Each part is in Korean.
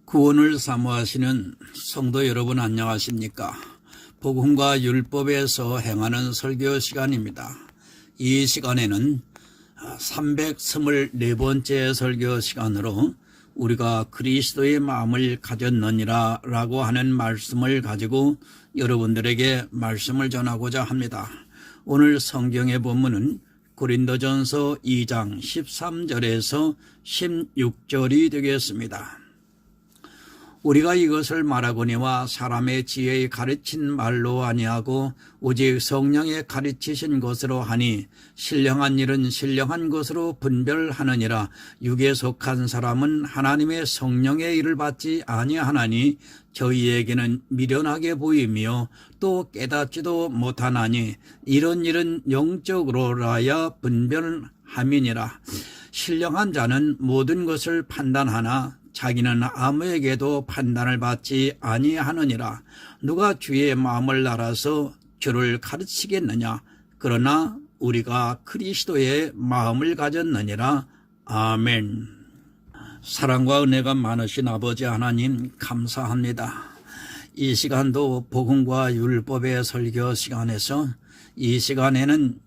구원을 사모하시는 성도 여러분 안녕하십니까? 복음과 율법에서 행하는 설교 시간입니다. 이 시간에는 324번째 설교 시간으로 우리가 그리스도의 마음을 가졌느니라 라고 하는 말씀을 가지고 여러분들에게 말씀을 전하고자 합니다. 오늘 성경의 본문은 고린도전서 2장 13절에서 16절이 되겠습니다. 우리가 이것을 말하거니와 사람의 지혜에 가르친 말로 아니하고 오직 성령의 가르치신 것으로 하니 신령한 일은 신령한 것으로 분별하느니라. 육에 속한 사람은 하나님의 성령의 일을 받지 아니하나니 저희에게는 미련하게 보이며 또 깨닫지도 못하나니 이런 일은 영적으로라야 분별함이니라. 신령한 자는 모든 것을 판단하나 자기는 아무에게도 판단을 받지 아니하느니라. 누가 주의 마음을 알아서 주를 가르치겠느냐? 그러나 우리가 그리스도의 마음을 가졌느니라. 아멘. 사랑과 은혜가 많으신 아버지 하나님 감사합니다. 이 시간도 복음과 율법의 설교 시간에서 이 시간에는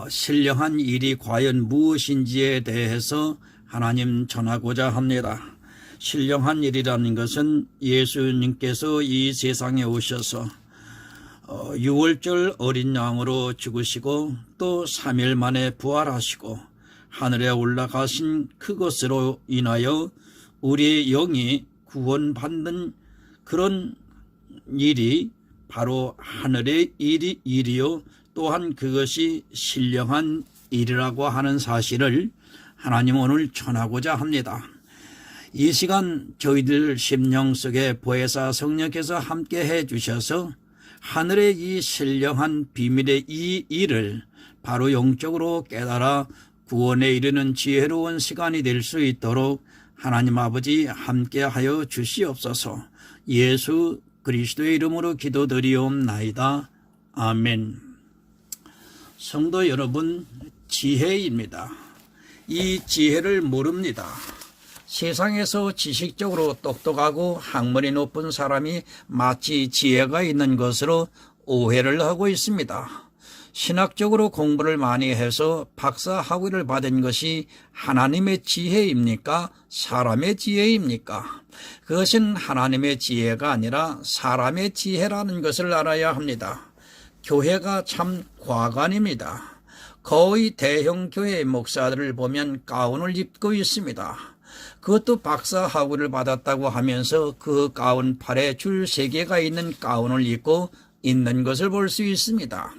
신령한 일이 과연 무엇인지에 대해서 하나님 전하고자 합니다. 신령한 일이라는 것은 예수님께서 이 세상에 오셔서 6월절 어린 양으로 죽으시고 또 3일 만에 부활하시고 하늘에 올라가신 그것으로 인하여 우리의 영이 구원받는 그런 일이 바로 하늘의 일이요 또한 그것이 신령한 일이라고 하는 사실을 하나님 오늘 전하고자 합니다. 이 시간 저희들 심령 속에 보혜사 성령께서 함께 해 주셔서 하늘의 이 신령한 비밀의 이 일을 바로 영적으로 깨달아 구원에 이르는 지혜로운 시간이 될 수 있도록 하나님 아버지 함께 하여 주시옵소서. 예수 그리스도의 이름으로 기도드리옵나이다. 아멘. 성도 여러분, 지혜입니다. 이 지혜를 모릅니다. 세상에서 지식적으로 똑똑하고 학문이 높은 사람이 마치 지혜가 있는 것으로 오해를 하고 있습니다. 신학적으로 공부를 많이 해서 박사 학위를 받은 것이 하나님의 지혜입니까? 사람의 지혜입니까? 그것은 하나님의 지혜가 아니라 사람의 지혜라는 것을 알아야 합니다. 교회가 참 과관입니다. 거의 대형 교회 목사들을 보면 가운을 입고 있습니다. 그것도 박사 학위를 받았다고 하면서 그 가운 팔에 줄 3개가 있는 가운을 입고 있는 것을 볼 수 있습니다.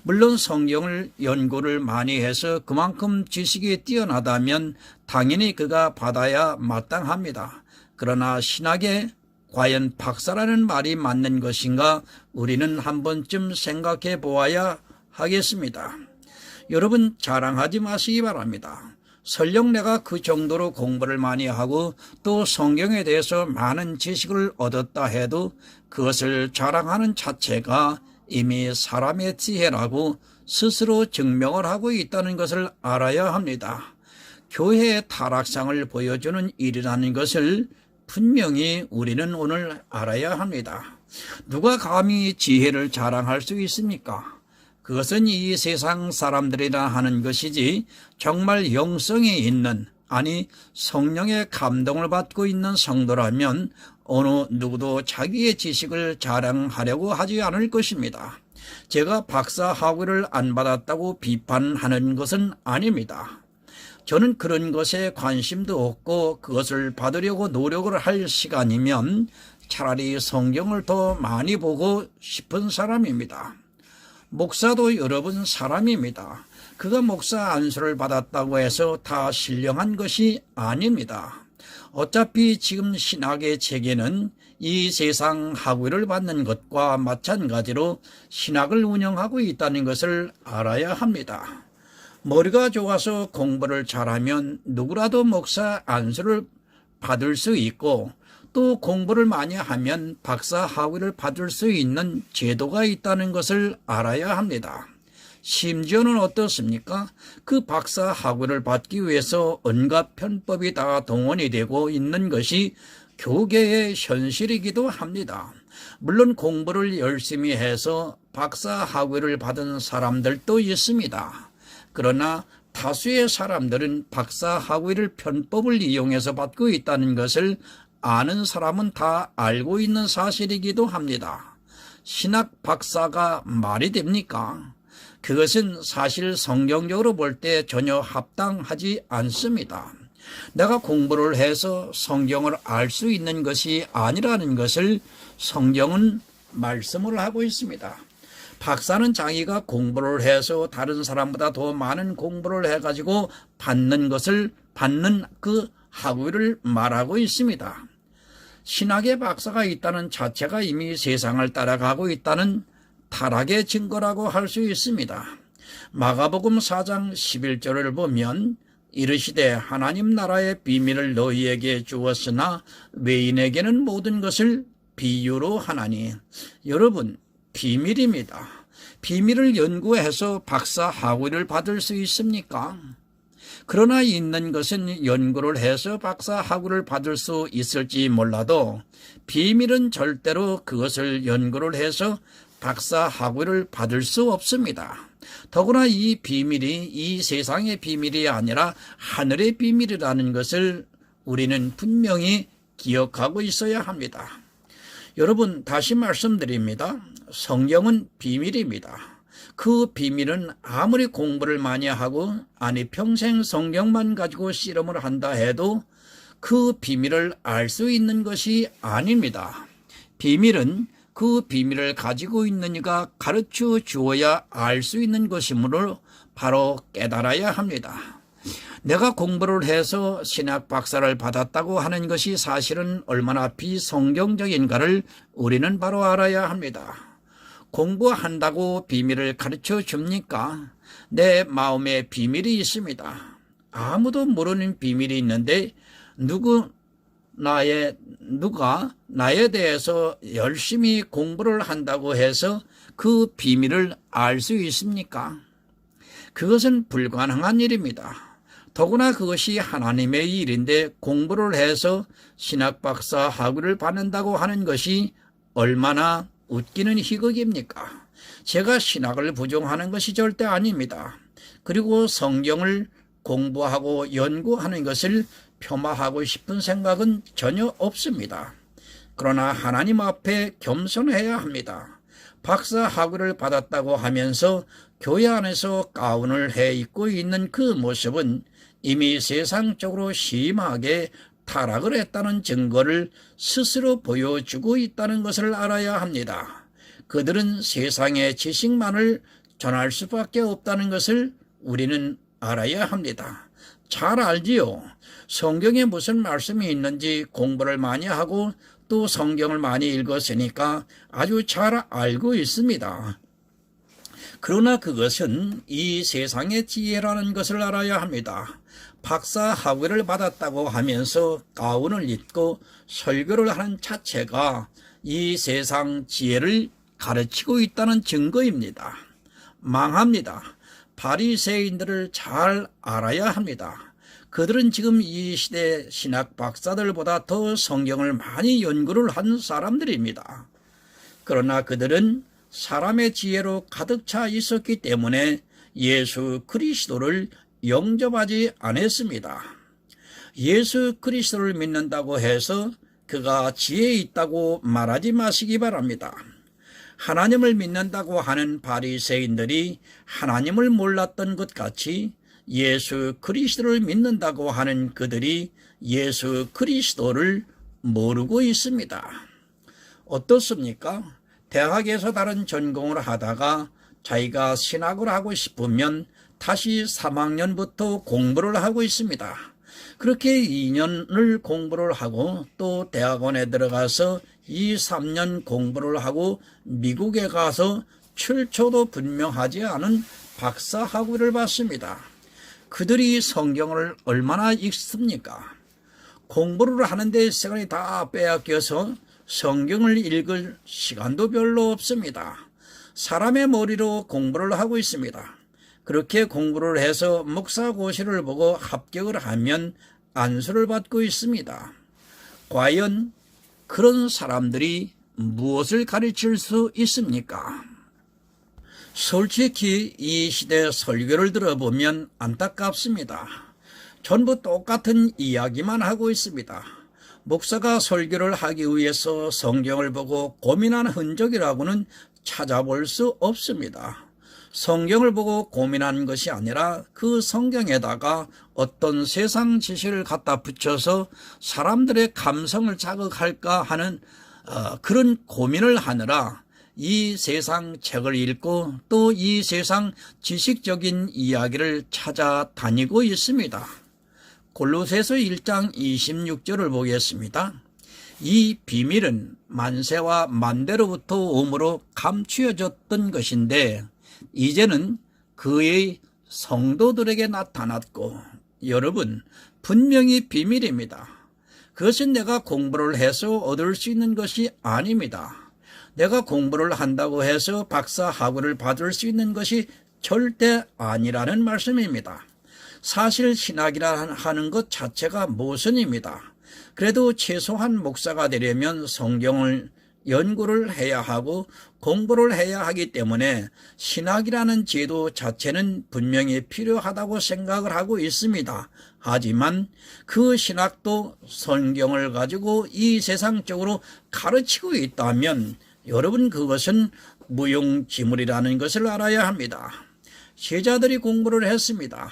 물론 성경을 연구를 많이 해서 그만큼 지식이 뛰어나다면 당연히 그가 받아야 마땅합니다. 그러나 신학에 과연 박사라는 말이 맞는 것인가 우리는 한 번쯤 생각해 보아야 하겠습니다. 여러분 자랑하지 마시기 바랍니다. 설령 내가 그 정도로 공부를 많이 하고 또 성경에 대해서 많은 지식을 얻었다 해도 그것을 자랑하는 자체가 이미 사람의 지혜라고 스스로 증명을 하고 있다는 것을 알아야 합니다. 교회의 타락상을 보여주는 일이라는 것을 분명히 우리는 오늘 알아야 합니다. 누가 감히 지혜를 자랑할 수 있습니까? 그것은 이 세상 사람들이라 하는 것이지 정말 영성이 있는, 아니 성령의 감동을 받고 있는 성도라면 어느 누구도 자기의 지식을 자랑하려고 하지 않을 것입니다. 제가 박사 학위를 안 받았다고 비판하는 것은 아닙니다. 저는 그런 것에 관심도 없고 그것을 받으려고 노력을 할 시간이면 차라리 성경을 더 많이 보고 싶은 사람입니다. 목사도 여러분 사람입니다. 그가 목사 안수를 받았다고 해서 다 신령한 것이 아닙니다. 어차피 지금 신학의 체계는 이 세상 학위를 받는 것과 마찬가지로 신학을 운영하고 있다는 것을 알아야 합니다. 머리가 좋아서 공부를 잘하면 누구라도 목사 안수를 받을 수 있고 또 공부를 많이 하면 박사 학위를 받을 수 있는 제도가 있다는 것을 알아야 합니다. 심지어는 어떻습니까? 그 박사 학위를 받기 위해서 온갖 편법이 다 동원이 되고 있는 것이 교계의 현실이기도 합니다. 물론 공부를 열심히 해서 박사 학위를 받은 사람들도 있습니다. 그러나 다수의 사람들은 박사 학위를 편법을 이용해서 받고 있다는 것을 아는 사람은 다 알고 있는 사실이기도 합니다. 신학 박사가 말이 됩니까? 그것은 사실 성경적으로 볼 때 전혀 합당하지 않습니다. 내가 공부를 해서 성경을 알 수 있는 것이 아니라는 것을 성경은 말씀을 하고 있습니다. 박사는 자기가 공부를 해서 다른 사람보다 더 많은 공부를 해가지고 받는 그 학위를 말하고 있습니다. 신학의 박사가 있다는 자체가 이미 세상을 따라가고 있다는 타락의 증거라고 할 수 있습니다. 마가복음 4장 11절을 보면 이르시되 하나님 나라의 비밀을 너희에게 주었으나 외인에게는 모든 것을 비유로 하나니. 여러분, 비밀입니다. 비밀을 연구해서 박사 학위를 받을 수 있습니까? 그러나 있는 것은 연구를 해서 박사 학위를 받을 수 있을지 몰라도 비밀은 절대로 그것을 연구를 해서 박사 학위를 받을 수 없습니다. 더구나 이 비밀이 이 세상의 비밀이 아니라 하늘의 비밀이라는 것을 우리는 분명히 기억하고 있어야 합니다. 여러분, 다시 말씀드립니다. 성경은 비밀입니다. 그 비밀은 아무리 공부를 많이 하고 평생 성경만 가지고 씨름을 한다 해도 그 비밀을 알 수 있는 것이 아닙니다. 비밀은 그 비밀을 가지고 있는 이가 가르쳐 주어야 알 수 있는 것이므로 바로 깨달아야 합니다. 내가 공부를 해서 신학 박사를 받았다고 하는 것이 사실은 얼마나 비성경적인가를 우리는 바로 알아야 합니다. 공부한다고 비밀을 가르쳐 줍니까? 내 마음에 비밀이 있습니다. 아무도 모르는 비밀이 있는데 누가 나에 대해서 열심히 공부를 한다고 해서 그 비밀을 알 수 있습니까? 그것은 불가능한 일입니다. 더구나 그것이 하나님의 일인데 공부를 해서 신학 박사 학위를 받는다고 하는 것이 얼마나 웃기는 희극입니까? 제가 신학을 부정하는 것이 절대 아닙니다. 그리고 성경을 공부하고 연구하는 것을 폄하하고 싶은 생각은 전혀 없습니다. 그러나 하나님 앞에 겸손해야 합니다. 박사 학위를 받았다고 하면서 교회 안에서 가운을 해 입고 있는 그 모습은 이미 세상적으로 심하게 타락을 했다는 증거를 스스로 보여주고 있다는 것을 알아야 합니다. 그들은 세상의 지식만을 전할 수밖에 없다는 것을 우리는 알아야 합니다. 잘 알지요. 성경에 무슨 말씀이 있는지 공부를 많이 하고 또 성경을 많이 읽었으니까 아주 잘 알고 있습니다. 그러나 그것은 이 세상의 지혜라는 것을 알아야 합니다. 박사 학위를 받았다고 하면서 가운을 입고 설교를 하는 자체가 이 세상 지혜를 가르치고 있다는 증거입니다. 망합니다. 바리새인들을 잘 알아야 합니다. 그들은 지금 이 시대 신학 박사들보다 더 성경을 많이 연구를 한 사람들입니다. 그러나 그들은 사람의 지혜로 가득 차 있었기 때문에 예수 그리스도를 영접하지 않았습니다. 예수 그리스도를 믿는다고 해서 그가 지혜 있다고 말하지 마시기 바랍니다. 하나님을 믿는다고 하는 바리새인들이 하나님을 몰랐던 것 같이 예수 그리스도를 믿는다고 하는 그들이 예수 그리스도를 모르고 있습니다. 어떻습니까? 대학에서 다른 전공을 하다가 자기가 신학을 하고 싶으면 다시 3학년부터 공부를 하고 있습니다. 그렇게 2년을 공부를 하고 또 대학원에 들어가서 2, 3년 공부를 하고 미국에 가서 출처도 분명하지 않은 박사 학위를 받습니다. 그들이 성경을 얼마나 읽습니까? 공부를 하는데 시간이 다 빼앗겨서 성경을 읽을 시간도 별로 없습니다. 사람의 머리로 공부를 하고 있습니다. 그렇게 공부를 해서 목사고시를 보고 합격을 하면 안수를 받고 있습니다. 과연 그런 사람들이 무엇을 가르칠 수 있습니까? 솔직히 이 시대 설교를 들어보면 안타깝습니다. 전부 똑같은 이야기만 하고 있습니다. 목사가 설교를 하기 위해서 성경을 보고 고민한 흔적이라고는 찾아볼 수 없습니다. 성경을 보고 고민한 것이 아니라 그 성경에다가 어떤 세상 지식을 갖다 붙여서 사람들의 감성을 자극할까 하는 그런 고민을 하느라 이 세상 책을 읽고 또 이 세상 지식적인 이야기를 찾아다니고 있습니다. 골로새서 1장 26절을 보겠습니다. 이 비밀은 만세와 만대로부터 오므로 감추어졌던 것인데 이제는 그의 성도들에게 나타났고, 여러분, 분명히 비밀입니다. 그것은 내가 공부를 해서 얻을 수 있는 것이 아닙니다. 내가 공부를 한다고 해서 박사 학위를 받을 수 있는 것이 절대 아니라는 말씀입니다. 사실 신학이라 하는 것 자체가 모순입니다. 그래도 최소한 목사가 되려면 성경을 연구를 해야 하고 공부를 해야 하기 때문에 신학이라는 제도 자체는 분명히 필요하다고 생각을 하고 있습니다. 하지만 그 신학도 성경을 가지고 이 세상적으로 가르치고 있다면 여러분 그것은 무용지물이라는 것을 알아야 합니다. 제자들이 공부를 했습니다.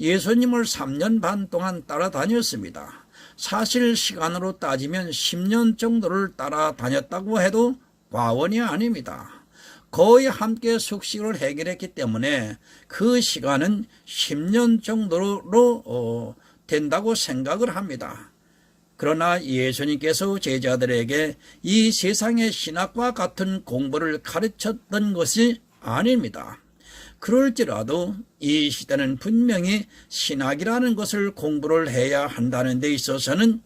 예수님을 3년 반 동안 따라다녔습니다. 사실 시간으로 따지면 10년 정도를 따라다녔다고 해도 과언이 아닙니다. 거의 함께 숙식을 해결했기 때문에 그 시간은 10년 정도로 된다고 생각을 합니다. 그러나 예수님께서 제자들에게 이 세상의 신학과 같은 공부를 가르쳤던 것이 아닙니다. 그럴지라도 이 시대는 분명히 신학이라는 것을 공부를 해야 한다는 데 있어서는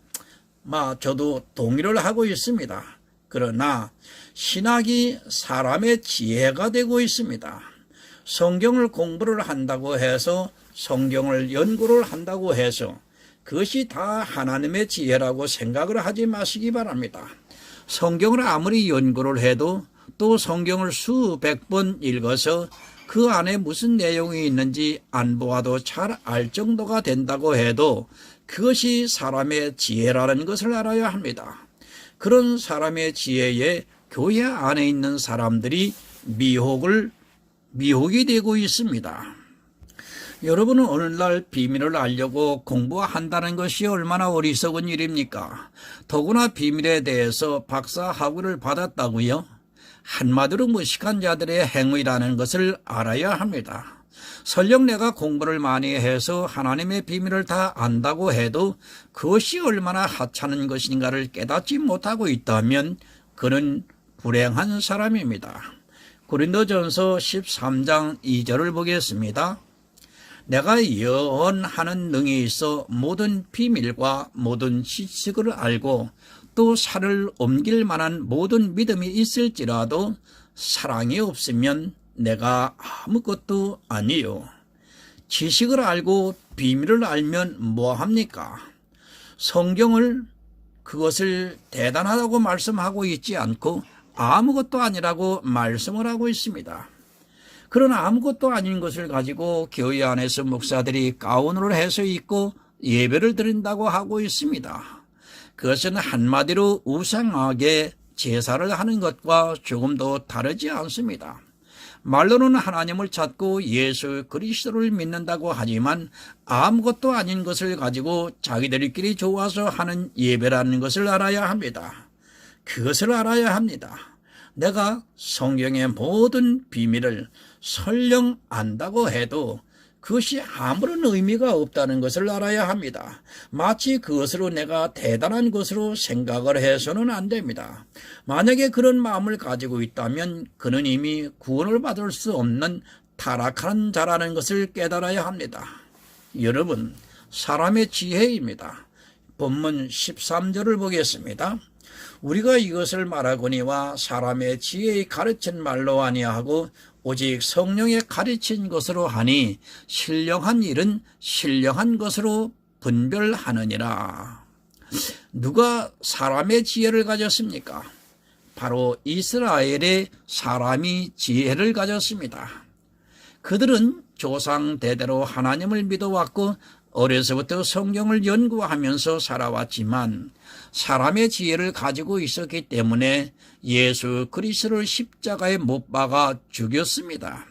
저도 동의를 하고 있습니다. 그러나 신학이 사람의 지혜가 되고 있습니다. 성경을 공부를 한다고 해서 성경을 연구를 한다고 해서 그것이 다 하나님의 지혜라고 생각을 하지 마시기 바랍니다. 성경을 아무리 연구를 해도 또 성경을 수백 번 읽어서 그 안에 무슨 내용이 있는지 안 보아도 잘 알 정도가 된다고 해도 그것이 사람의 지혜라는 것을 알아야 합니다. 그런 사람의 지혜에 교회 안에 있는 사람들이 미혹이 되고 있습니다. 여러분은 오늘날 비밀을 알려고 공부한다는 것이 얼마나 어리석은 일입니까? 더구나 비밀에 대해서 박사 학위를 받았다고요? 한마디로 무식한 자들의 행위라는 것을 알아야 합니다. 설령 내가 공부를 많이 해서 하나님의 비밀을 다 안다고 해도 그것이 얼마나 하찮은 것인가를 깨닫지 못하고 있다면 그는 불행한 사람입니다. 고린도전서 13장 2절을 보겠습니다. 내가 예언하는 능이 있어 모든 비밀과 모든 지식을 알고 또 산을 옮길 만한 모든 믿음이 있을지라도 사랑이 없으면 내가 아무것도 아니요. 지식을 알고 비밀을 알면 뭐합니까? 성경을 그것을 대단하다고 말씀하고 있지 않고 아무것도 아니라고 말씀을 하고 있습니다. 그러나 아무것도 아닌 것을 가지고 교회 안에서 목사들이 가운을 해서 입고 예배를 드린다고 하고 있습니다. 그것은 한마디로 우상하게 제사를 하는 것과 조금도 다르지 않습니다. 말로는 하나님을 찾고 예수 그리스도를 믿는다고 하지만 아무것도 아닌 것을 가지고 자기들끼리 좋아서 하는 예배라는 것을 알아야 합니다. 그것을 알아야 합니다. 내가 성경의 모든 비밀을 설령 안다고 해도 그것이 아무런 의미가 없다는 것을 알아야 합니다. 마치 그것으로 내가 대단한 것으로 생각을 해서는 안 됩니다. 만약에 그런 마음을 가지고 있다면 그는 이미 구원을 받을 수 없는 타락한 자라는 것을 깨달아야 합니다. 여러분, 사람의 지혜입니다. 본문 13절을 보겠습니다. 우리가 이것을 말하거니와 사람의 지혜의 가르친 말로 아니하고 오직 성령의 가르친 것으로 하니 신령한 일은 신령한 것으로 분별하느니라. 누가 사람의 지혜를 가졌습니까? 바로 이스라엘의 사람이 지혜를 가졌습니다. 그들은 조상 대대로 하나님을 믿어왔고 어려서부터 성경을 연구하면서 살아왔지만 사람의 지혜를 가지고 있었기 때문에 예수 그리스도를 십자가에 못 박아 죽였습니다.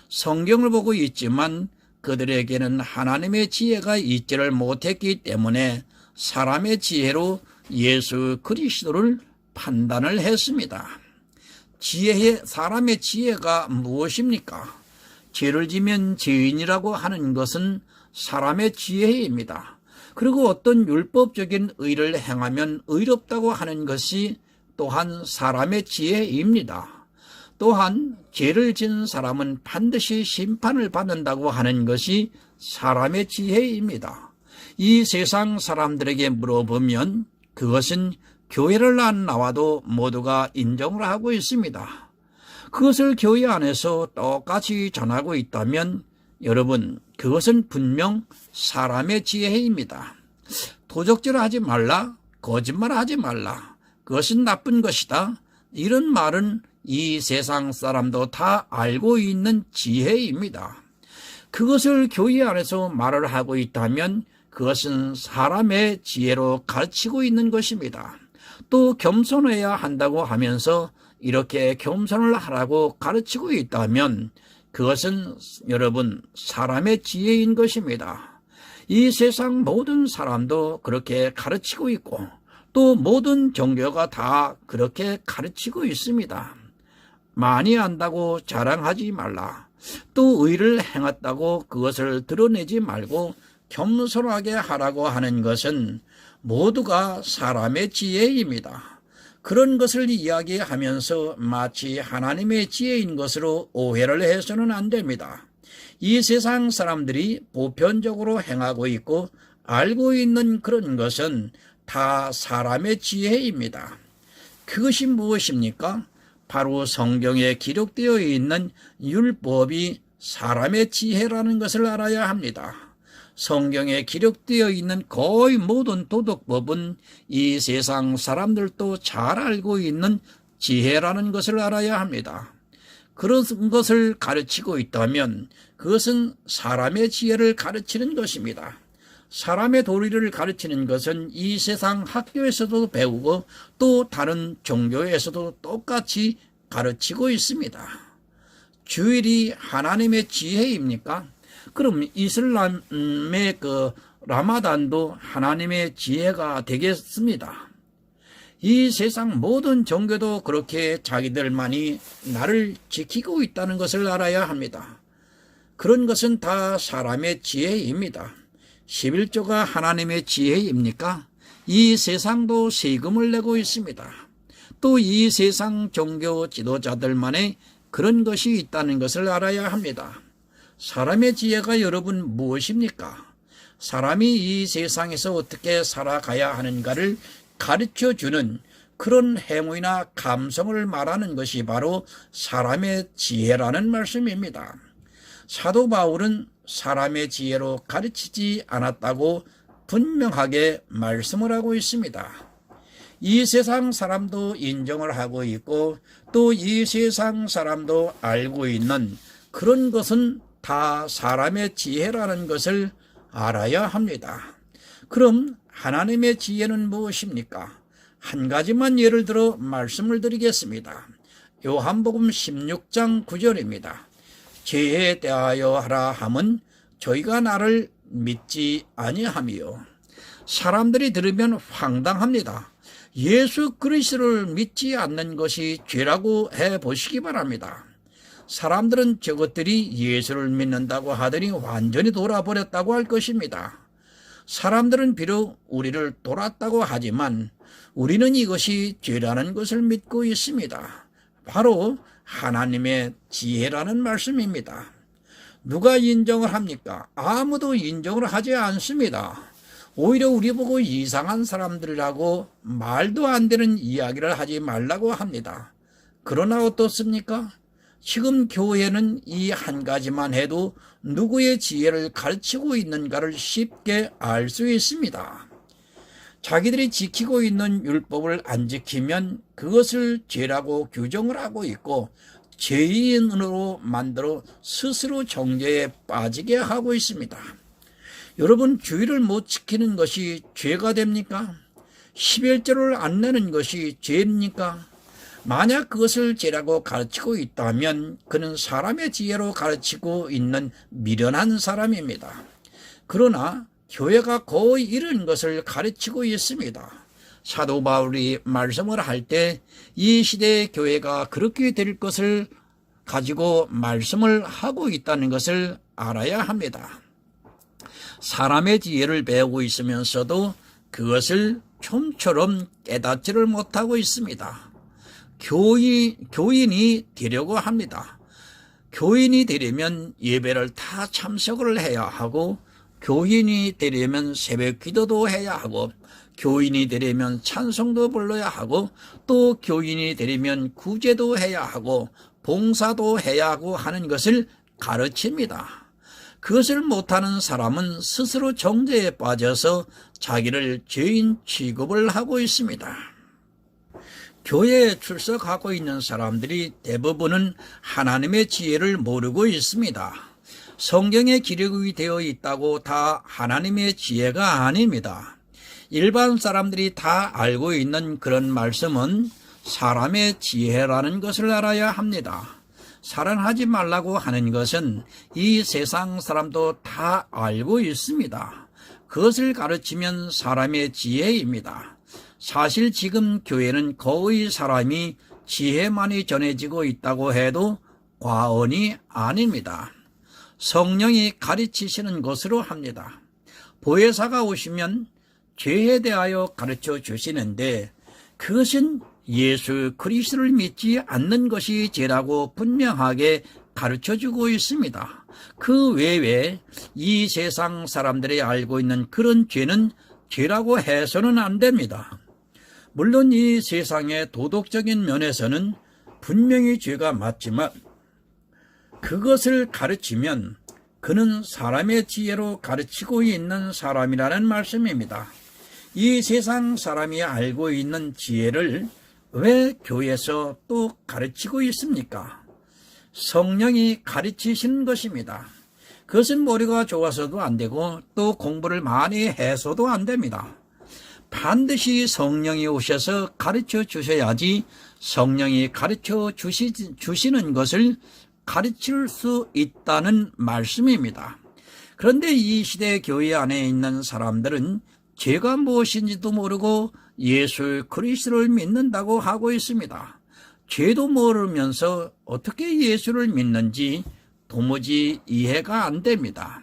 성경을 보고 있지만 그들에게는 하나님의 지혜가 있지를 못했기 때문에 사람의 지혜로 예수 그리스도를 판단을 했습니다. 사람의 지혜가 무엇입니까? 죄를 지면 죄인이라고 하는 것은 사람의 지혜입니다. 그리고 어떤 율법적인 의를 행하면 의롭다고 하는 것이 또한 사람의 지혜입니다. 또한 죄를 지은 사람은 반드시 심판을 받는다고 하는 것이 사람의 지혜입니다. 이 세상 사람들에게 물어보면 그것은 교회를 안 나와도 모두가 인정을 하고 있습니다. 그것을 교회 안에서 똑같이 전하고 있다면 여러분, 그것은 분명 사람의 지혜입니다. 도적질하지 말라, 거짓말하지 말라, 그것은 나쁜 것이다. 이런 말은 이 세상 사람도 다 알고 있는 지혜입니다. 그것을 교회 안에서 말을 하고 있다면 그것은 사람의 지혜로 가르치고 있는 것입니다. 또 겸손해야 한다고 하면서 이렇게 겸손을 하라고 가르치고 있다면 그것은 여러분 사람의 지혜인 것입니다. 이 세상 모든 사람도 그렇게 가르치고 있고 또 모든 종교가 다 그렇게 가르치고 있습니다. 많이 안다고 자랑하지 말라. 또 의를 행했다고 그것을 드러내지 말고 겸손하게 하라고 하는 것은 모두가 사람의 지혜입니다. 그런 것을 이야기하면서 마치 하나님의 지혜인 것으로 오해를 해서는 안 됩니다. 이 세상 사람들이 보편적으로 행하고 있고 알고 있는 그런 것은 다 사람의 지혜입니다. 그것이 무엇입니까? 바로 성경에 기록되어 있는 율법이 사람의 지혜라는 것을 알아야 합니다. 성경에 기록되어 있는 거의 모든 도덕법은 이 세상 사람들도 잘 알고 있는 지혜라는 것을 알아야 합니다. 그런 것을 가르치고 있다면 그것은 사람의 지혜를 가르치는 것입니다. 사람의 도리를 가르치는 것은 이 세상 학교에서도 배우고 또 다른 종교에서도 똑같이 가르치고 있습니다. 주일이 하나님의 지혜입니까? 그럼 이슬람의 라마단도 하나님의 지혜가 되겠습니다. 이 세상 모든 종교도 그렇게 자기들만이 나를 지키고 있다는 것을 알아야 합니다. 그런 것은 다 사람의 지혜입니다. 11조가 하나님의 지혜입니까? 이 세상도 세금을 내고 있습니다. 또 이 세상 종교 지도자들만의 그런 것이 있다는 것을 알아야 합니다. 사람의 지혜가 여러분 무엇입니까? 사람이 이 세상에서 어떻게 살아가야 하는가를 가르쳐주는 그런 행위나 감성을 말하는 것이 바로 사람의 지혜라는 말씀입니다. 사도 바울은 사람의 지혜로 가르치지 않았다고 분명하게 말씀을 하고 있습니다. 이 세상 사람도 인정을 하고 있고 또 이 세상 사람도 알고 있는 그런 것은 다 사람의 지혜라는 것을 알아야 합니다. 그럼 하나님의 지혜는 무엇입니까? 한 가지만 예를 들어 말씀을 드리겠습니다. 요한복음 16장 9절입니다. 죄에 대하여 하라 함은 저희가 나를 믿지 아니함이요. 사람들이 들으면 황당합니다. 예수 그리스도를 믿지 않는 것이 죄라고 해보시기 바랍니다. 사람들은 저것들이 예수를 믿는다고 하더니 완전히 돌아버렸다고 할 것입니다. 사람들은 비록 우리를 돌았다고 하지만 우리는 이것이 죄라는 것을 믿고 있습니다. 바로 하나님의 지혜라는 말씀입니다. 누가 인정을 합니까? 아무도 인정을 하지 않습니다. 오히려 우리 보고 이상한 사람들이라고 말도 안 되는 이야기를 하지 말라고 합니다. 그러나 어떻습니까? 지금 교회는 이 한 가지만 해도 누구의 지혜를 가르치고 있는가를 쉽게 알 수 있습니다. 자기들이 지키고 있는 율법을 안 지키면 그것을 죄라고 규정을 하고 있고 죄인으로 만들어 스스로 정죄에 빠지게 하고 있습니다. 여러분, 주의를 못 지키는 것이 죄가 됩니까? 11조를 안 내는 것이 죄입니까? 만약 그것을 죄라고 가르치고 있다면 그는 사람의 지혜로 가르치고 있는 미련한 사람입니다. 그러나 교회가 거의 이런 것을 가르치고 있습니다. 사도 바울이 말씀을 할 때 이 시대의 교회가 그렇게 될 것을 가지고 말씀을 하고 있다는 것을 알아야 합니다. 사람의 지혜를 배우고 있으면서도 그것을 좀처럼 깨닫지를 못하고 있습니다. 교인이 되려고 합니다. 교인이 되려면 예배를 다 참석을 해야 하고, 교인이 되려면 새벽 기도도 해야 하고, 교인이 되려면 찬송도 불러야 하고, 또 교인이 되려면 구제도 해야 하고 봉사도 해야 하고 하는 것을 가르칩니다. 그것을 못하는 사람은 스스로 정죄에 빠져서 자기를 죄인 취급을 하고 있습니다. 교회에 출석하고 있는 사람들이 대부분은 하나님의 지혜를 모르고 있습니다. 성경에 기록이 되어 있다고 다 하나님의 지혜가 아닙니다. 일반 사람들이 다 알고 있는 그런 말씀은 사람의 지혜라는 것을 알아야 합니다. 살인하지 말라고 하는 것은 이 세상 사람도 다 알고 있습니다. 그것을 가르치면 사람의 지혜입니다. 사실 지금 교회는 거의 사람이 지혜만이 전해지고 있다고 해도 과언이 아닙니다. 성령이 가르치시는 것으로 합니다. 보혜사가 오시면 죄에 대하여 가르쳐 주시는데 그것은 예수 그리스도를 믿지 않는 것이 죄라고 분명하게 가르쳐주고 있습니다. 그 외에 이 세상 사람들이 알고 있는 그런 죄는 죄라고 해서는 안 됩니다. 물론 이 세상의 도덕적인 면에서는 분명히 죄가 맞지만 그것을 가르치면 그는 사람의 지혜로 가르치고 있는 사람이라는 말씀입니다. 이 세상 사람이 알고 있는 지혜를 왜 교회에서 또 가르치고 있습니까? 성령이 가르치시는 것입니다. 그것은 머리가 좋아서도 안 되고 또 공부를 많이 해서도 안 됩니다. 반드시 성령이 오셔서 가르쳐 주셔야지 성령이 가르쳐 주시는 것을 가르칠 수 있다는 말씀입니다. 그런데 이 시대 교회 안에 있는 사람들은 죄가 무엇인지도 모르고 예수 그리스도를 믿는다고 하고 있습니다. 죄도 모르면서 어떻게 예수를 믿는지 도무지 이해가 안 됩니다.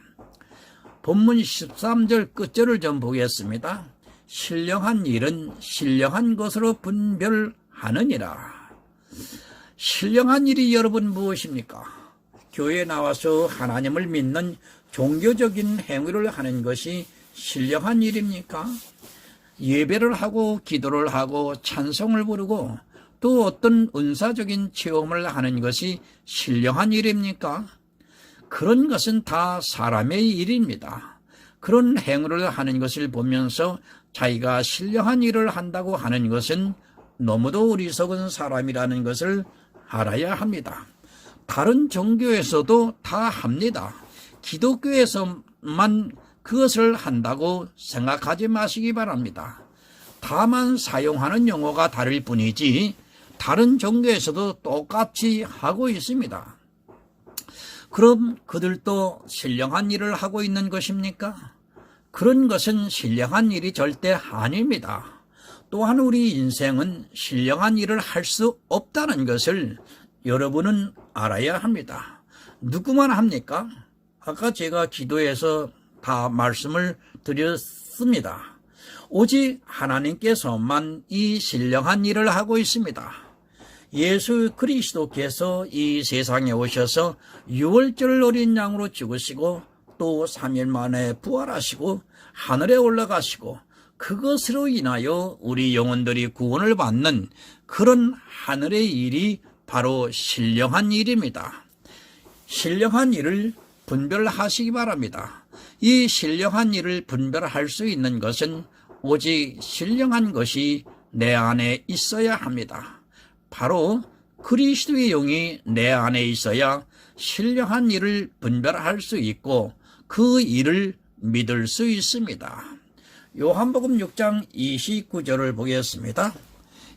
본문 13절 끝절을 좀 보겠습니다. 신령한 일은 신령한 것으로 분별하느니라. 신령한 일이 여러분 무엇입니까? 교회에 나와서 하나님을 믿는 종교적인 행위를 하는 것이 신령한 일입니까? 예배를 하고 기도를 하고 찬송을 부르고 또 어떤 은사적인 체험을 하는 것이 신령한 일입니까? 그런 것은 다 사람의 일입니다. 그런 행위를 하는 것을 보면서 자기가 신령한 일을 한다고 하는 것은 너무도 어리석은 사람이라는 것을 알아야 합니다. 다른 종교에서도 다 합니다. 기독교에서만 그것을 한다고 생각하지 마시기 바랍니다. 다만 사용하는 용어가 다를 뿐이지 다른 종교에서도 똑같이 하고 있습니다. 그럼 그들도 신령한 일을 하고 있는 것입니까? 그런 것은 신령한 일이 절대 아닙니다. 또한 우리 인생은 신령한 일을 할 수 없다는 것을 여러분은 알아야 합니다. 누구만 합니까? 아까 제가 기도에서 다 말씀을 드렸습니다. 오직 하나님께서만 이 신령한 일을 하고 있습니다. 예수 그리스도께서 이 세상에 오셔서 유월절 어린 양으로 죽으시고 또 3일 만에 부활하시고 하늘에 올라가시고 그것으로 인하여 우리 영혼들이 구원을 받는 그런 하늘의 일이 바로 신령한 일입니다. 신령한 일을 분별하시기 바랍니다. 이 신령한 일을 분별할 수 있는 것은 오직 신령한 것이 내 안에 있어야 합니다. 바로 그리스도의 영이 내 안에 있어야 신령한 일을 분별할 수 있고 그 일을 믿을 수 있습니다. 요한복음 6장 29절을 보겠습니다.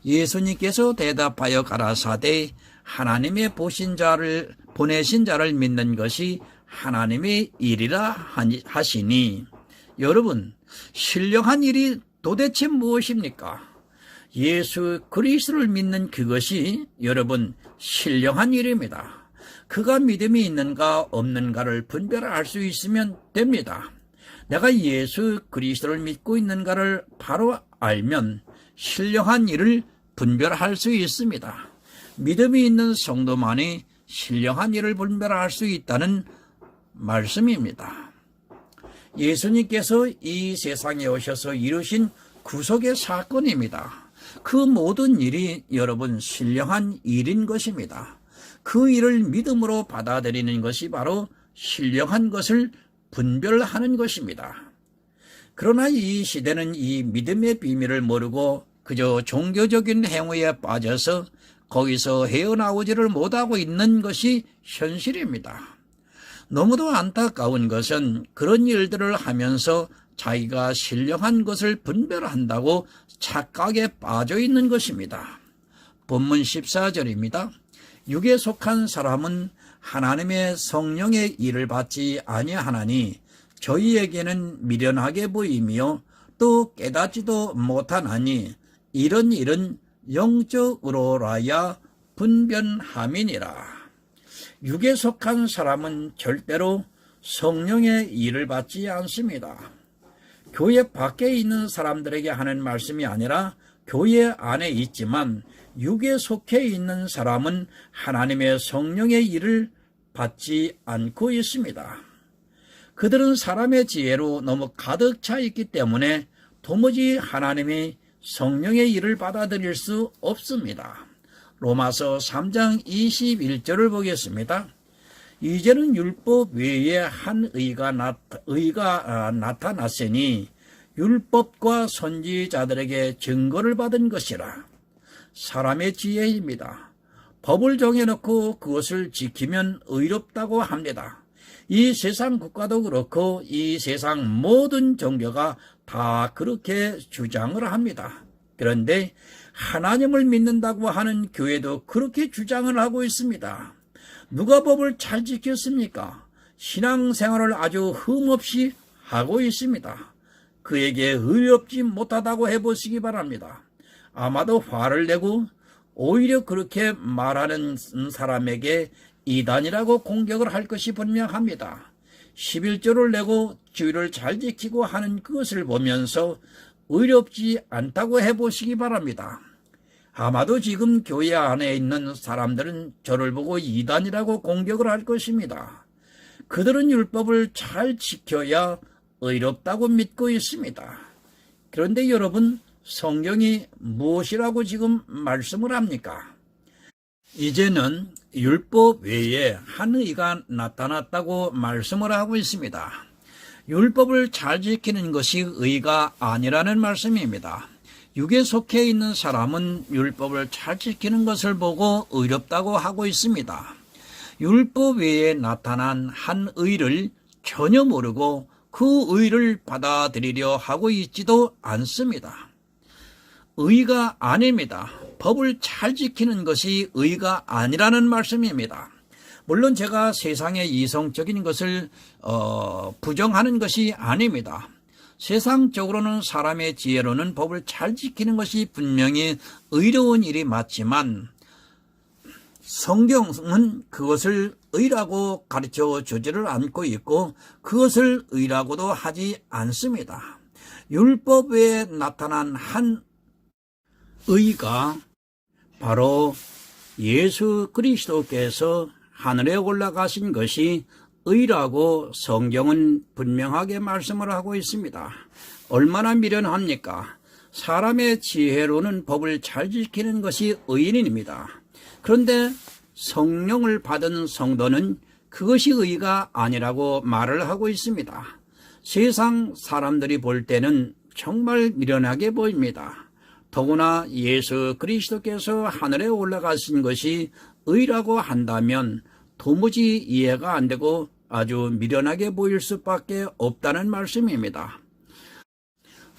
예수님께서 대답하여 가라사대 하나님의 보내신 자를 믿는 것이 하나님의 일이라 하시니. 여러분, 신령한 일이 도대체 무엇입니까? 예수 그리스도를 믿는 그것이 여러분 신령한 일입니다. 그가 믿음이 있는가 없는가를 분별할 수 있으면 됩니다. 내가 예수 그리스도를 믿고 있는가를 바로 알면 신령한 일을 분별할 수 있습니다. 믿음이 있는 성도만이 신령한 일을 분별할 수 있다는 말씀입니다. 예수님께서 이 세상에 오셔서 이루신 구속의 사건입니다. 그 모든 일이 여러분 신령한 일인 것입니다. 그 일을 믿음으로 받아들이는 것이 바로 신령한 것을 분별하는 것입니다. 그러나 이 시대는 이 믿음의 비밀을 모르고 그저 종교적인 행위에 빠져서 거기서 헤어나오지를 못하고 있는 것이 현실입니다. 너무도 안타까운 것은 그런 일들을 하면서 자기가 신령한 것을 분별한다고 착각에 빠져 있는 것입니다. 본문 14절입니다. 육에 속한 사람은 하나님의 성령의 일을 받지 아니하나니 저희에게는 미련하게 보이며 또 깨닫지도 못하나니 이런 일은 영적으로라야 분변함이니라. 육에 속한 사람은 절대로 성령의 일을 받지 않습니다. 교회 밖에 있는 사람들에게 하는 말씀이 아니라 교회 안에 있지만 육에 속해 있는 사람은 하나님의 성령의 일을 받지 않고 있습니다. 그들은 사람의 지혜로 너무 가득 차 있기 때문에 도무지 하나님의 성령의 일을 받아들일 수 없습니다. 로마서 3장 21절을 보겠습니다. 이제는 율법 외에 한 의가 나타났으니 율법과 선지자들에게 증거를 받은 것이라. 사람의 지혜입니다. 법을 정해놓고 그것을 지키면 의롭다고 합니다. 이 세상 국가도 그렇고 이 세상 모든 종교가 다 그렇게 주장을 합니다. 그런데 하나님을 믿는다고 하는 교회도 그렇게 주장을 하고 있습니다. 누가 법을 잘 지켰습니까? 신앙생활을 아주 흠없이 하고 있습니다. 그에게 의롭지 못하다고 해보시기 바랍니다. 아마도 화를 내고 오히려 그렇게 말하는 사람에게 이단이라고 공격을 할 것이 분명합니다. 11조를 내고 주의를 잘 지키고 하는 그것을 보면서 의롭지 않다고 해보시기 바랍니다. 아마도 지금 교회 안에 있는 사람들은 저를 보고 이단이라고 공격을 할 것입니다. 그들은 율법을 잘 지켜야 의롭다고 믿고 있습니다. 그런데 여러분, 성경이 무엇이라고 지금 말씀을 합니까? 이제는 율법 외에 한 의가 나타났다고 말씀을 하고 있습니다. 율법을 잘 지키는 것이 의가 아니라는 말씀입니다. 육에 속해 있는 사람은 율법을 잘 지키는 것을 보고 의롭다고 하고 있습니다. 율법 외에 나타난 한 의를 전혀 모르고 그 의를 받아들이려 하고 있지도 않습니다. 의가 아닙니다. 법을 잘 지키는 것이 의가 아니라는 말씀입니다. 물론 제가 세상의 이성적인 것을 부정하는 것이 아닙니다. 세상적으로는 사람의 지혜로는 법을 잘 지키는 것이 분명히 의로운 일이 맞지만 성경은 그것을 의라고 가르쳐 주지를 않고 있고 그것을 의라고도 하지 않습니다. 율법 외에 나타난 한 의가 바로 예수 그리스도께서 하늘에 올라가신 것이 의라고 성경은 분명하게 말씀을 하고 있습니다. 얼마나 미련합니까? 사람의 지혜로는 법을 잘 지키는 것이 의인입니다. 그런데 성령을 받은 성도는 그것이 의가 아니라고 말을 하고 있습니다. 세상 사람들이 볼 때는 정말 미련하게 보입니다. 더구나 예수 그리스도께서 하늘에 올라가신 것이 의라고 한다면 도무지 이해가 안 되고 아주 미련하게 보일 수밖에 없다는 말씀입니다.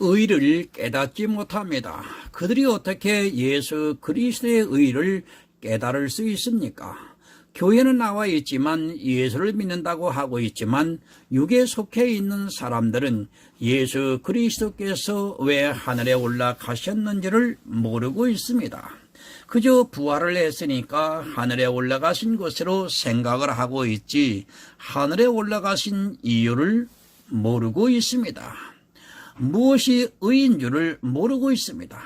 의를 깨닫지 못합니다. 그들이 어떻게 예수 그리스도의 의를 깨달을 수 있습니까? 교회는 나와 있지만 예수를 믿는다고 하고 있지만 육에 속해 있는 사람들은 예수 그리스도께서 왜 하늘에 올라가셨는지를 모르고 있습니다. 그저 부활을 했으니까 하늘에 올라가신 것으로 생각을 하고 있지 하늘에 올라가신 이유를 모르고 있습니다. 무엇이 의인 줄을 모르고 있습니다.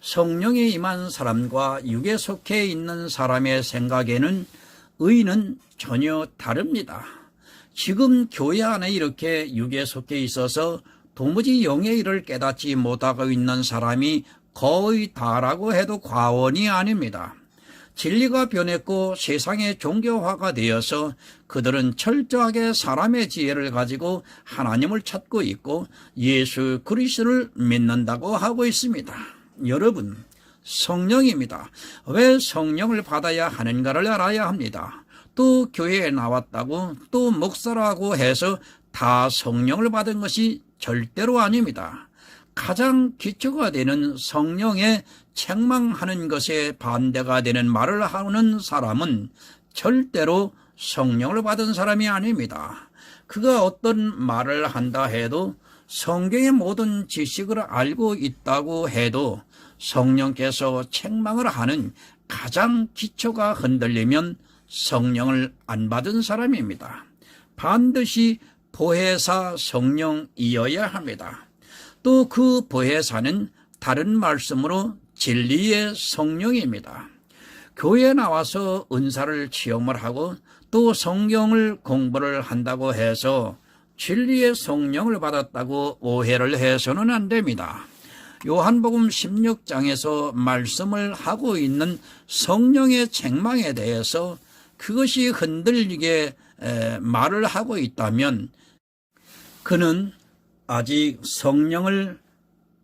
성령에 임한 사람과 육에 속해 있는 사람의 생각에는 의는 전혀 다릅니다. 지금 교회 안에 이렇게 육에 속해 있어서 도무지 영의 일을 깨닫지 못하고 있는 사람이 거의 다라고 해도 과언이 아닙니다. 진리가 변했고 세상의 종교화가 되어서 그들은 철저하게 사람의 지혜를 가지고 하나님을 찾고 있고 예수 그리스도를 믿는다고 하고 있습니다. 여러분, 성령입니다. 왜 성령을 받아야 하는가를 알아야 합니다. 또 교회에 나왔다고 또 목사라고 해서 다 성령을 받은 것이 절대로 아닙니다. 가장 기초가 되는 성령에 책망하는 것에 반대가 되는 말을 하는 사람은 절대로 성령을 받은 사람이 아닙니다. 그가 어떤 말을 한다 해도 성경의 모든 지식을 알고 있다고 해도 성령께서 책망을 하는 가장 기초가 흔들리면 성령을 안 받은 사람입니다. 반드시 보혜사 성령이어야 합니다. 또 그 보혜사는 다른 말씀으로 진리의 성령입니다. 교회에 나와서 은사를 체험을 하고 또 성경을 공부를 한다고 해서 진리의 성령을 받았다고 오해를 해서는 안 됩니다. 요한복음 16장에서 말씀을 하고 있는 성령의 책망에 대해서 그것이 흔들리게 말을 하고 있다면 그는 아직 성령을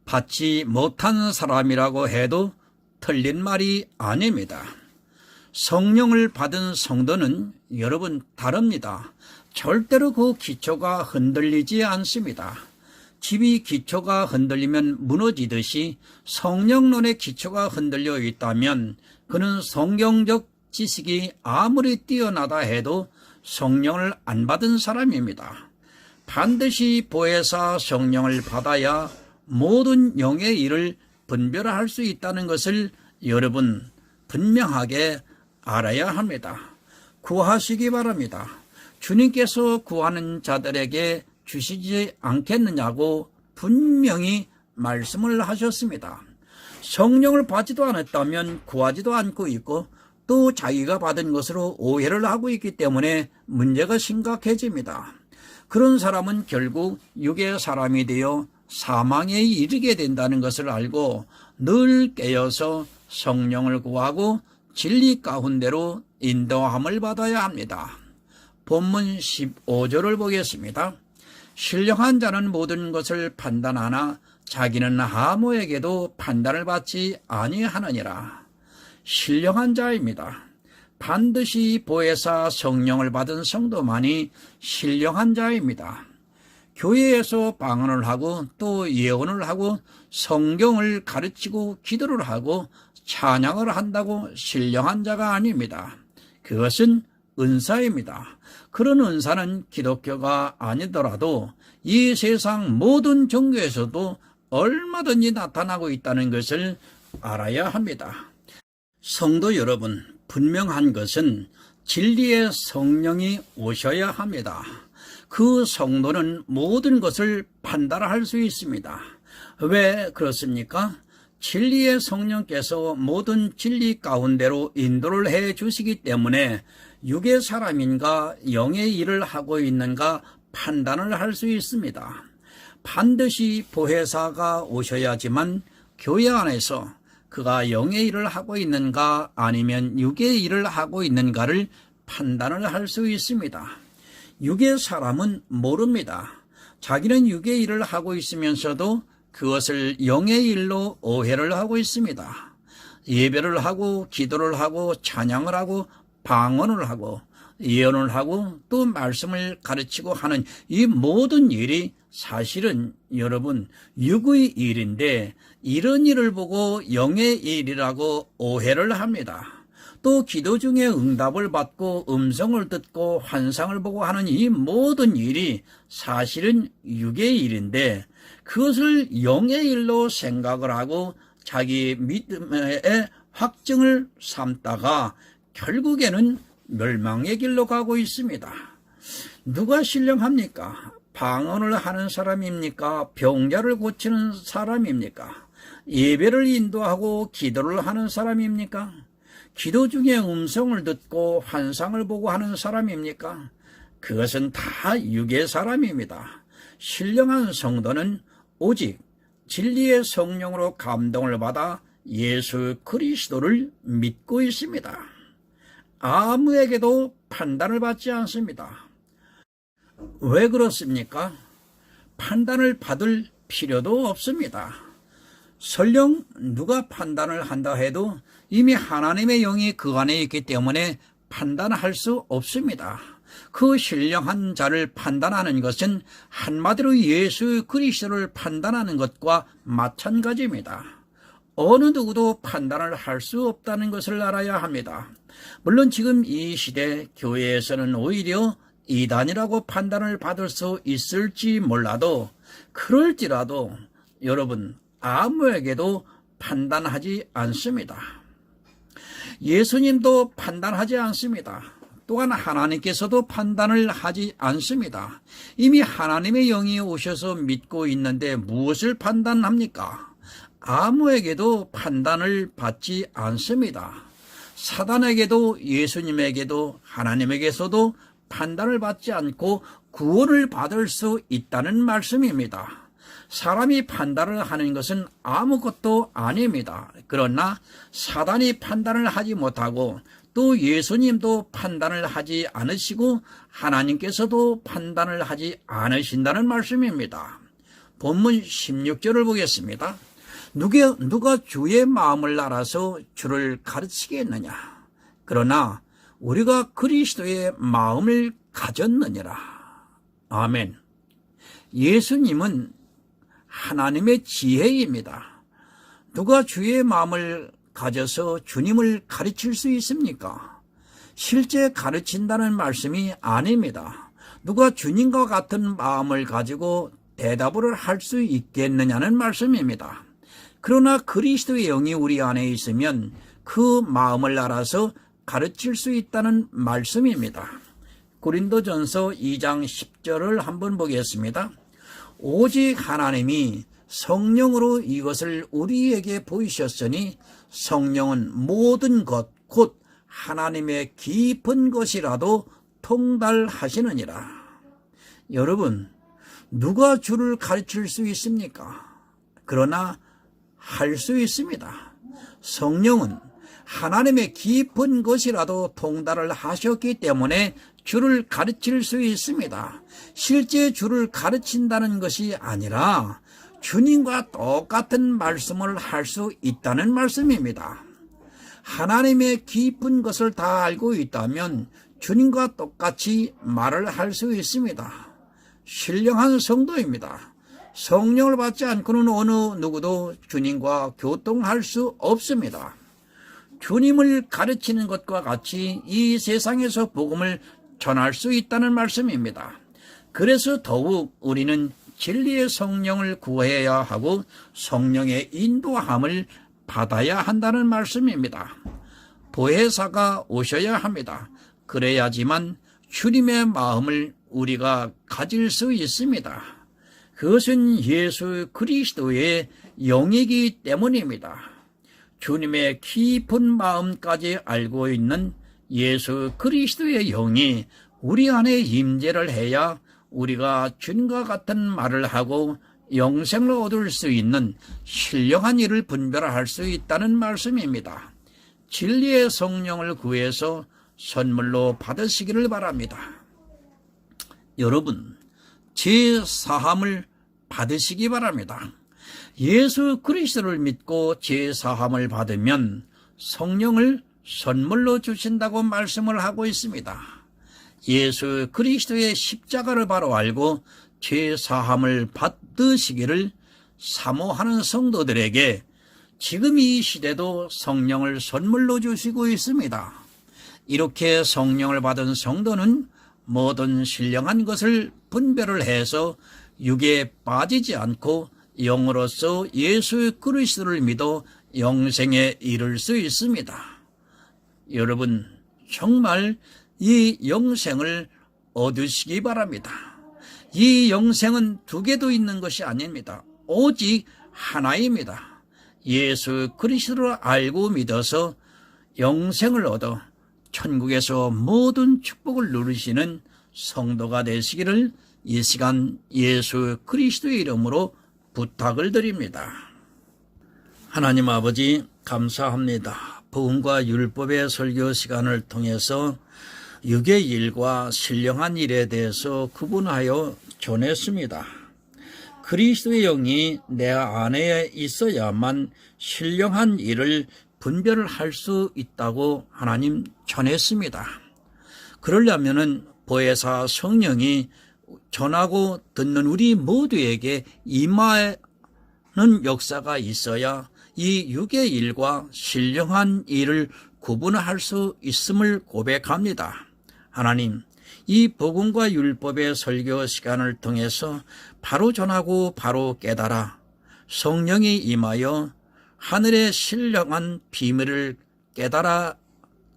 받지 못한 사람이라고 해도 틀린 말이 아닙니다. 성령을 받은 성도는 여러분 다릅니다. 절대로 그 기초가 흔들리지 않습니다. 집이 기초가 흔들리면 무너지듯이 성령론의 기초가 흔들려 있다면 그는 성경적 지식이 아무리 뛰어나다 해도 성령을 안 받은 사람입니다. 반드시 보혜사 성령을 받아야 모든 영의 일을 분별할 수 있다는 것을 여러분 분명하게 알아야 합니다. 구하시기 바랍니다. 주님께서 구하는 자들에게 주시지 않겠느냐고 분명히 말씀을 하셨습니다. 성령을 받지도 않았다면 구하지도 않고 있고 또 자기가 받은 것으로 오해를 하고 있기 때문에 문제가 심각해집니다. 그런 사람은 결국 육의 사람이 되어 사망에 이르게 된다는 것을 알고 늘 깨어서 성령을 구하고 진리 가운데로 인도함을 받아야 합니다. 본문 15절을 보겠습니다. 신령한 자는 모든 것을 판단하나 자기는 아무에게도 판단을 받지 아니하느니라. 신령한 자입니다. 반드시 보혜사 성령을 받은 성도만이 신령한 자입니다. 교회에서 방언을 하고 또 예언을 하고 성경을 가르치고 기도를 하고 찬양을 한다고 신령한 자가 아닙니다. 그것은 은사입니다. 그런 은사는 기독교가 아니더라도 이 세상 모든 종교에서도 얼마든지 나타나고 있다는 것을 알아야 합니다. 성도 여러분, 분명한 것은 진리의 성령이 오셔야 합니다. 그 성도는 모든 것을 판단할 수 있습니다. 왜 그렇습니까? 진리의 성령께서 모든 진리 가운데로 인도를 해 주시기 때문에 육의 사람인가 영의 일을 하고 있는가 판단을 할 수 있습니다. 반드시 보혜사가 오셔야지만 교회 안에서 그가 영의 일을 하고 있는가 아니면 육의 일을 하고 있는가를 판단을 할 수 있습니다. 육의 사람은 모릅니다. 자기는 육의 일을 하고 있으면서도 그것을 영의 일로 오해를 하고 있습니다. 예배를 하고 기도를 하고 찬양을 하고 방언을 하고 예언을 하고 또 말씀을 가르치고 하는 이 모든 일이 사실은 여러분 육의 일인데 이런 일을 보고 영의 일이라고 오해를 합니다. 또 기도 중에 응답을 받고 음성을 듣고 환상을 보고 하는 이 모든 일이 사실은 육의 일인데 그것을 영의 일로 생각을 하고 자기 믿음의 확증을 삼다가 결국에는 멸망의 길로 가고 있습니다. 누가 신령합니까? 방언을 하는 사람입니까? 병자를 고치는 사람입니까? 예배를 인도하고 기도를 하는 사람입니까? 기도 중에 음성을 듣고 환상을 보고 하는 사람입니까? 그것은 다 육의 사람입니다. 신령한 성도는 오직 진리의 성령으로 감동을 받아 예수 그리스도를 믿고 있습니다. 아무에게도 판단을 받지 않습니다. 왜 그렇습니까? 판단을 받을 필요도 없습니다. 설령 누가 판단을 한다 해도 이미 하나님의 영이 그 안에 있기 때문에 판단할 수 없습니다. 그 신령한 자를 판단하는 것은 한마디로 예수 그리스도를 판단하는 것과 마찬가지입니다. 어느 누구도 판단을 할 수 없다는 것을 알아야 합니다. 물론 지금 이 시대 교회에서는 오히려 이단이라고 판단을 받을 수 있을지 몰라도 그럴지라도 여러분 아무에게도 판단하지 않습니다. 예수님도 판단하지 않습니다. 또한 하나님께서도 판단을 하지 않습니다. 이미 하나님의 영이 오셔서 믿고 있는데 무엇을 판단합니까? 아무에게도 판단을 받지 않습니다. 사단에게도 예수님에게도 하나님에게서도 판단을 받지 않고 구원을 받을 수 있다는 말씀입니다. 사람이 판단을 하는 것은 아무것도 아닙니다. 그러나 사단이 판단을 하지 못하고 또 예수님도 판단을 하지 않으시고 하나님께서도 판단을 하지 않으신다는 말씀입니다. 본문 16절을 보겠습니다. 누가 주의 마음을 알아서 주를 가르치겠느냐? 그러나 우리가 그리스도의 마음을 가졌느니라. 아멘. 예수님은 하나님의 지혜입니다. 누가 주의 마음을 가져서 주님을 가르칠 수 있습니까? 실제 가르친다는 말씀이 아닙니다. 누가 주님과 같은 마음을 가지고 대답을 할 수 있겠느냐는 말씀입니다. 그러나 그리스도의 영이 우리 안에 있으면 그 마음을 알아서 가르칠 수 있다는 말씀입니다. 고린도전서 2장 10절을 한번 보겠습니다. 오직 하나님이 성령으로 이것을 우리에게 보이셨으니 성령은 모든 것 곧 하나님의 깊은 것이라도 통달하시느니라. 여러분, 누가 주를 가르칠 수 있습니까? 그러나 할 수 있습니다. 성령은 하나님의 깊은 것이라도 통달을 하셨기 때문에 주를 가르칠 수 있습니다. 실제 주를 가르친다는 것이 아니라 주님과 똑같은 말씀을 할 수 있다는 말씀입니다. 하나님의 깊은 것을 다 알고 있다면 주님과 똑같이 말을 할 수 있습니다. 신령한 성도입니다. 성령을 받지 않고는 어느 누구도 주님과 교통할 수 없습니다. 주님을 가르치는 것과 같이 이 세상에서 복음을 전할 수 있다는 말씀입니다. 그래서 더욱 우리는 진리의 성령을 구해야 하고 성령의 인도함을 받아야 한다는 말씀입니다. 보혜사가 오셔야 합니다. 그래야지만 주님의 마음을 우리가 가질 수 있습니다. 그것은 예수 그리스도의 영이기 때문입니다. 주님의 깊은 마음까지 알고 있는 예수 그리스도의 영이 우리 안에 임재를 해야 우리가 주님과 같은 말을 하고 영생을 얻을 수 있는 신령한 일을 분별할 수 있다는 말씀입니다. 진리의 성령을 구해서 선물로 받으시기를 바랍니다. 여러분, 죄 사함을 받으시기 바랍니다. 예수 그리스도를 믿고 죄 사함을 받으면 성령을 선물로 주신다고 말씀을 하고 있습니다. 예수 그리스도의 십자가를 바로 알고 죄 사함을 받으시기를 사모하는 성도들에게 지금 이 시대도 성령을 선물로 주시고 있습니다. 이렇게 성령을 받은 성도는 모든 신령한 것을 분별을 해서 육에 빠지지 않고 영으로서 예수 그리스도를 믿어 영생에 이를 수 있습니다. 여러분, 정말 이 영생을 얻으시기 바랍니다. 이 영생은 두 개도 있는 것이 아닙니다. 오직 하나입니다. 예수 그리스도를 알고 믿어서 영생을 얻어 천국에서 모든 축복을 누리시는 성도가 되시기를 이 시간 예수 그리스도의 이름으로 부탁을 드립니다. 하나님 아버지, 감사합니다. 복음과 율법의 설교 시간을 통해서 육의 일과 신령한 일에 대해서 구분하여 전했습니다. 그리스도의 영이 내 안에 있어야만 신령한 일을 분별을 할 수 있다고 하나님 전했습니다. 그러려면은 보혜사 성령이 전하고 듣는 우리 모두에게 임하는 역사가 있어야 이 육의 일과 신령한 일을 구분할 수 있음을 고백합니다. 하나님, 이 복음과 율법의 설교 시간을 통해서 바로 전하고 바로 깨달아 성령이 임하여 하늘의 신령한 비밀을 깨달아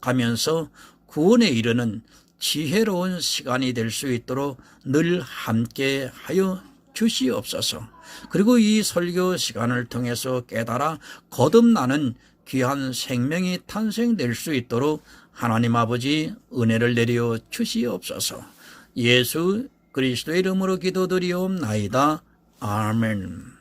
가면서 구원에 이르는 지혜로운 시간이 될 수 있도록 늘 함께 하여 주시옵소서. 그리고 이 설교 시간을 통해서 깨달아 거듭나는 귀한 생명이 탄생될 수 있도록 하나님 아버지 은혜를 내려 주시옵소서. 예수 그리스도의 이름으로 기도드리옵나이다. 아멘.